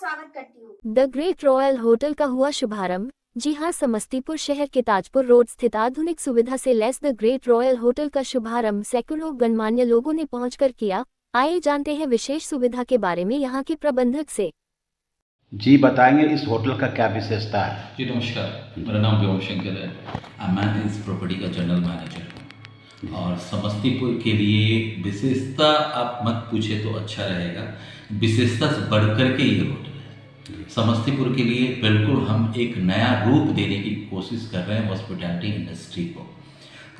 स्वागत करती हूँ। द ग्रेट रॉयल होटल का हुआ शुभारंभ। जी हां, समस्तीपुर शहर के ताजपुर रोड स्थित आधुनिक सुविधा से lace the great royal hotel का शुभारंभ सैकड़ों गणमान्य लोगों ने पहुंचकर किया। आइए जानते हैं विशेष सुविधा के बारे में यहां के प्रबंधक से। जी बताएंगे इस होटल का क्या विशेषता है? जी नमस्कार, मेरा नाम व्योम शंकर है। मैं इस प्रॉपर्टी का जनरल मैनेजर हूँ और समस्तीपुर के लिए विशेषता आप मत पूछे तो अच्छा रहेगा। विशेषता से बढ़कर के ये होटल है। समस्तीपुर के लिए बिल्कुल हम एक नया रूप देने की कोशिश कर रहे हैं हॉस्पिटैलिटी इंडस्ट्री को।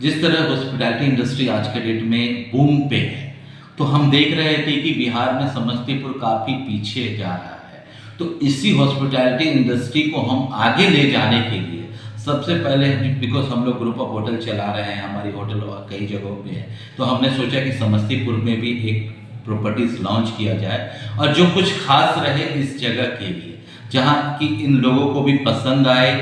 जिस तरह हॉस्पिटैलिटी इंडस्ट्री आज के डेट में बूम पे है, तो हम देख रहे थे कि बिहार में समस्तीपुर काफ़ी पीछे जा रहा है। तो इसी हॉस्पिटैलिटी इंडस्ट्री को हम आगे ले जाने के लिए सबसे पहले, बिकॉज हम लोग ग्रुप ऑफ होटल चला रहे हैं, हमारी होटल कई जगहों पे है, तो हमने सोचा कि समस्तीपुर में भी एक प्रॉपर्टीज लॉन्च किया जाए और जो कुछ खास रहे इस जगह के लिए, जहाँ कि इन लोगों को भी पसंद आए,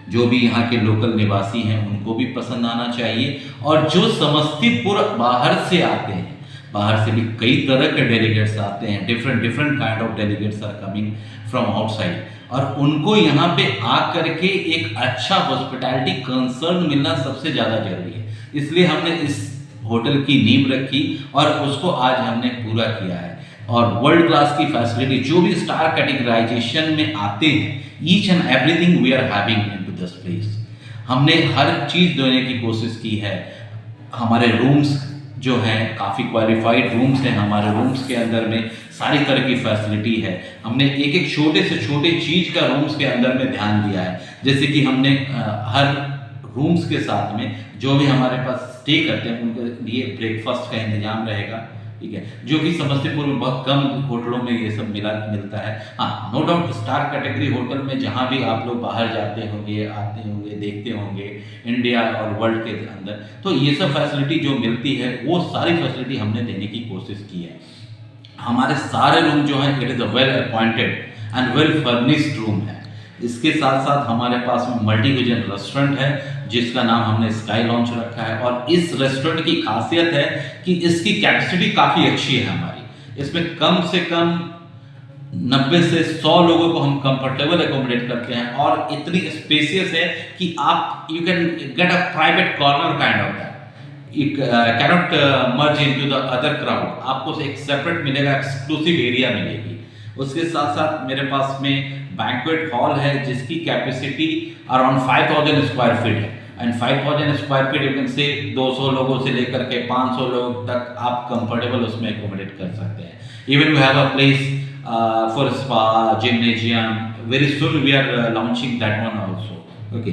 जो भी यहाँ के लोकल निवासी हैं उनको भी पसंद आना चाहिए, और जो समस्तीपुर बाहर से आते हैं, बाहर से भी कई तरह के डेलीगेट्स आते हैं, different kind of delegates are coming from outside, और उनको यहाँ पे आ करके एक अच्छा हॉस्पिटैलिटी कंसर्न मिलना सबसे ज़्यादा जरूरी है। इसलिए हमने इस होटल की नींव रखी और उसको आज हमने पूरा किया है। और वर्ल्ड क्लास की फैसिलिटी जो भी स्टार कैटेगराइजेशन में आते हैं, each and everything we are having in to this place. हमने हर चीज़ देने की कोशिश की है। हमारे रूम्स जो हैं काफ़ी क्वालिफाइड रूम्स हैं, हमारे रूम्स के अंदर में सारी तरह की फैसिलिटी है। हमने एक एक छोटे से छोटे चीज़ का रूम्स के अंदर में ध्यान दिया है। जैसे कि हमने हर रूम्स के साथ में जो भी हमारे पास स्टे करते हैं उनके लिए ब्रेकफास्ट का इंतजाम रहेगा, ठीक है, जो कि समस्तीपुर में बहुत कम होटलों में ये सब मिलता है। हाँ, no doubt star category hotel में जहाँ भी आप लोग बाहर जाते होंगे, आते होंगे, देखते होंगे इंडिया और वर्ल्ड के अंदर, तो ये सब फैसिलिटी जो मिलती है वो सारी फैसिलिटी हमने देने की कोशिश की है। हमारे सारे रूम जो हैं it is a well appointed and well furnished room है। इसके साथ साथ हमारे पास में मल्टी क्यूजिन रेस्टोरेंट है जिसका नाम हमने स्काई लॉन्च रखा है, और इस रेस्टोरेंट की खासियत है कि इसकी कैपेसिटी काफ़ी अच्छी है हमारी। इसमें कम से कम 90 से 100 लोगों को हम कंफर्टेबल एकोमोडेट करते हैं, और इतनी स्पेसियस है कि आप you can get a private corner kind of that. You cannot merge into the other crowd। आपको एक सेपरेट मिलेगा, एक्सक्लूसिव एरिया मिलेगी। उसके साथ साथ मेरे पास में बैंक्वेट हॉल है जिसकी कैपेसिटी अराउंड 5000 स्क्वायर फीट है, and 5000 square feet you can say 200 लोगों से लेकर के 500 लोग तक आप कंफर्टेबल उसमें एकोमोडेट कर सकते हैं। Even we have a place for spa, gymnasium, very soon we are launching that one also. Okay,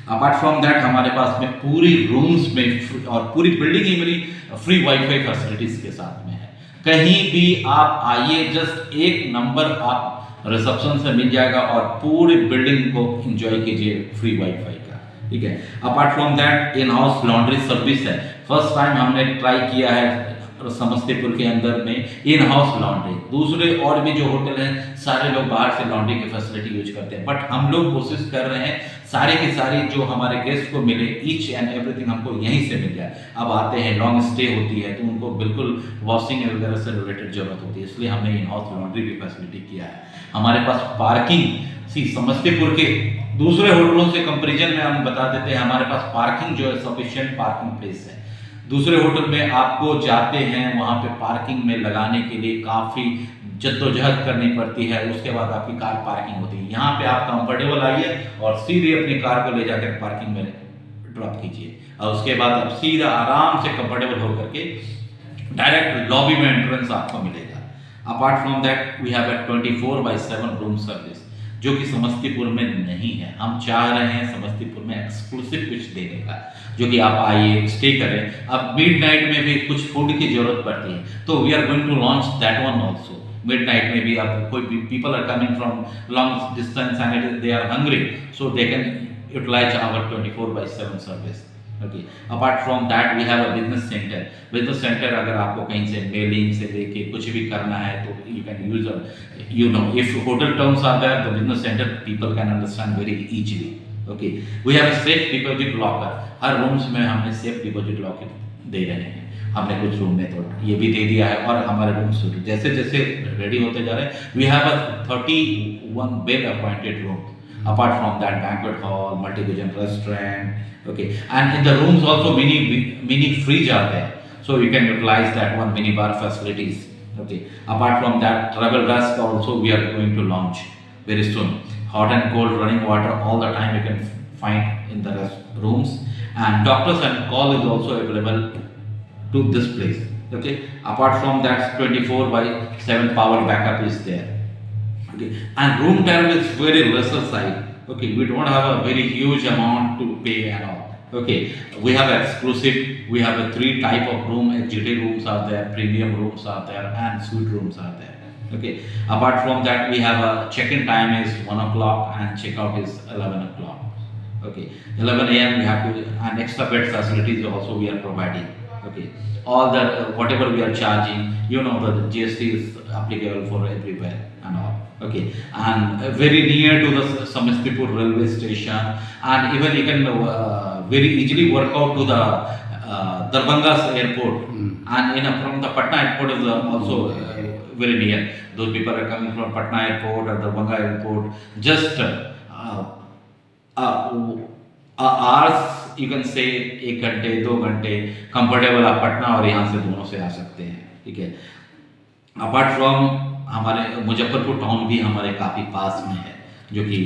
apart from that हमारे पास में पूरी रूम्स में और पूरी बिल्डिंग ही मेरी फ्री वाईफाई फैसिलिटीज के साथ में है। कहीं भी आप आइए, जस्ट एक नंबर आप रिसेप्शन से मिल जाएगा और पूरी बिल्डिंग को एंजॉय कीजिए फ्री वाईफाई का, ठीक है। Apart from that in house laundry service है। फर्स्ट टाइम हमने ट्राई किया है समस्तीपुर के अंदर में इन हाउस लॉन्ड्री। दूसरे और भी जो होटल हैं सारे लोग बाहर से लॉन्ड्री की फैसिलिटी यूज करते हैं, बट हम लोग कोशिश कर रहे हैं सारे के सारे जो हमारे गेस्ट को मिले, ईच एंड एवरीथिंग हमको यहीं से मिल जाए। अब आते हैं, लॉन्ग स्टे होती है, तो उनको बिल्कुल वॉशिंग वगैरह से रिलेटेड जरूरत होती है, इसलिए हमने इन हाउस लॉन्ड्री भी फैसिलिटी किया है। हमारे पास पार्किंग समस्तीपुर के दूसरे होटलों से कंपेरिजन में हम बता देते हैं, हमारे पास पार्किंग जो है सफिशिएंट पार्किंग प्लेस है। दूसरे होटल में आपको जाते हैं वहाँ पे पार्किंग में लगाने के लिए काफ़ी जद्दोजहद करनी पड़ती है, उसके बाद आपकी कार पार्किंग होती है। यहाँ पे आप कंफर्टेबल आइए और सीधे अपनी कार को ले जाकर पार्किंग में ड्रॉप कीजिए, और उसके बाद आप सीधा आराम से कंफर्टेबल होकर के डायरेक्ट लॉबी में एंट्रेंस आपको मिलेगा। Apart from that we have a 24/7 room service जो कि समस्तीपुर में नहीं है। हम चाह रहे हैं समस्तीपुर में एक्सक्लूसिव कुछ देने का, जो कि आप आइए, स्टे करें। अब मिडनाइट में भी कुछ फूड की जरूरत पड़ती है, तो we are going to launch that one also. Midnight में भी आप कोई people are coming from long distance and they are hungry, so they can utilise our 24/7 service. Okay, apart from that we have a business centre. Business centre अगर आपको कहीं से mailing से लेके कुछ भी करना है तो you can use, you know, if hotel terms are there, the business center people can understand very easily। Okay, we have a safe deposit locker। Her rooms में हमने सेफ डिपॉजिट लॉकर दे रहे हैं। हमने कुछ रूम में तो ये भी दे दिया है। और हमारे रूम जैसे जैसे रेडी होते जा रहे हैं, we have a 31 bed appointed room apart from that, banquet hall, multi cuisine restaurant, okay, and in the rooms also mini fridge are there, so you can utilize that one mini bar facilities, okay. Apart from that, travel desk also we are going to launch very soon. Hot and cold running water all the time you can find in the rooms, and doctors and call is also available to this place, okay. Apart from that, 24/7 power backup is there, okay. And room tariff is very lesser side, okay. We don't have a very huge amount to pay and all, okay. We have exclusive, we have a 3 type of room. HGT rooms are there, premium rooms are there, and suite rooms are there, okay. Apart from that, we have a check-in time is 1 o'clock and check-out is 11 o'clock, okay. 11 a.m. we have to, and extra bed facilities also we are providing, okay. All the whatever we are charging, you know, the GST is applicable for everywhere and all, okay. And very near to the Samastipur railway station, and even you can very easily work out to the Darbhanga's airport, and from the Patna airport is also very near. Those people are coming from Patna airport or Darbhanga airport, just hours you can say, 1 घंटे 2 घंटे comfortable आप पटना और यहाँ से दोनों से आ सकते हैं, ठीक है। अपार्ट फ्रॉम हमारे मुजफ्फरपुर टाउन भी हमारे काफ़ी पास में है, जो कि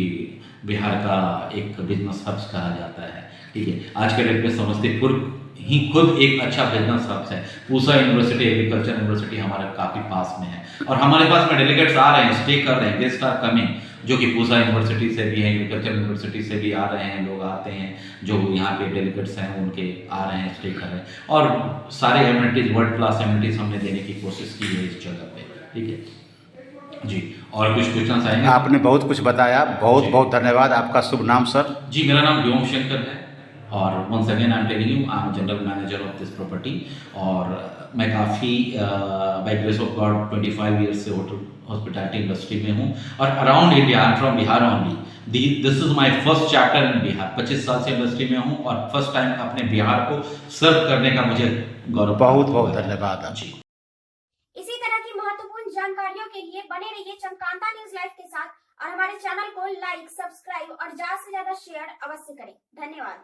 बिहार का एक बिजनेस हब्स कहा जाता है, ठीक है। आज के डेट में समस्तीपुर ही खुद एक अच्छा बिजनेस हब्स है। पूसा यूनिवर्सिटी, एग्रीकल्चर यूनिवर्सिटी हमारे काफ़ी पास में है, और हमारे पास में डेलीगेट्स आ रहे हैं, स्टे कर रहे हैं, गेस्ट आर कमिंग, जो कि पूसा यूनिवर्सिटी से भी हैं, एग्रीकल्चर यूनिवर्सिटी से भी आ रहे हैं, लोग आते हैं जो यहाँ पे डेलीगेट्स हैं उनके आ रहे हैं, स्टे कर रहे हैं, और सारे एमिनिटीज़, वर्ल्ड क्लास एमिनिटीज़ हमने देने की कोशिश की है इस जगह पे, ठीक है जी। और कुछ क्वेश्चन आएंगे? आपने बहुत कुछ बताया, बहुत बहुत धन्यवाद। आपका शुभ नाम सर? जी, मेरा नाम व्योम शंकर है, और once again I am telling you, I am general manager of this property. और मैं काफ़ी by grace of God 25 years से होटल हॉस्पिटैलिटी इंडस्ट्री में हूँ, और around India, I am from Bihar only. This is my first chapter in Bihar. 25 साल से industry में हूँ, और फर्स्ट टाइम अपने बिहार को सर्व करने का मुझे गौरव। बहुत बहुत धन्यवाद जी। इसी तरह की महत्वपूर्ण जानकारियों के लिए बने रहिए चमकांता न्यूज लाइव के साथ, और हमारे चैनल को लाइक, सब्सक्राइब और ज्यादा से ज्यादा शेयर अवश्य करें। धन्यवाद।